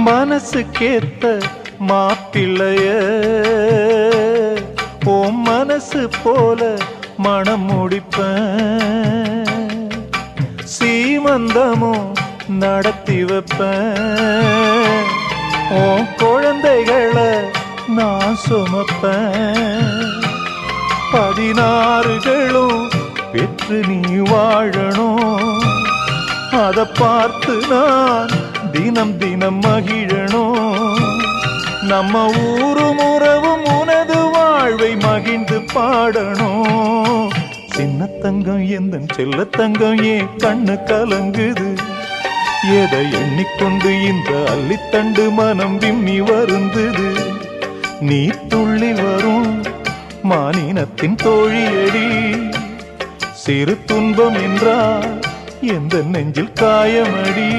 மனசுக்கேத்த மாப்பிள்ளைய ஓ மனசு போல மனம் முடிப்பேன், சீமந்தமும் நடத்தி வைப்பேன், ஓ குழந்தைகளை நான் சுமப்பேன், 16களும் பெற்று நீ வாழணும், அதை பார்த்து நான் தினம் தினம் மகிழணும், நம்ம ஊரும் உறவும் உனது வாழ்வை மகிழ்ந்து பாடணும். சின்ன தங்கம் எந்த செல்ல தங்கம் ஏன் கண்ணு கலங்குது, எதை எண்ணிக்கொண்டு இந்த அள்ளித்தண்டு மனம் விம்மி வருந்தது, நீ துள்ளி வரும் மானினத்தின் தோழியடி, சிறு துன்பம் என்றால் எந்த நெஞ்சில் காயமடி.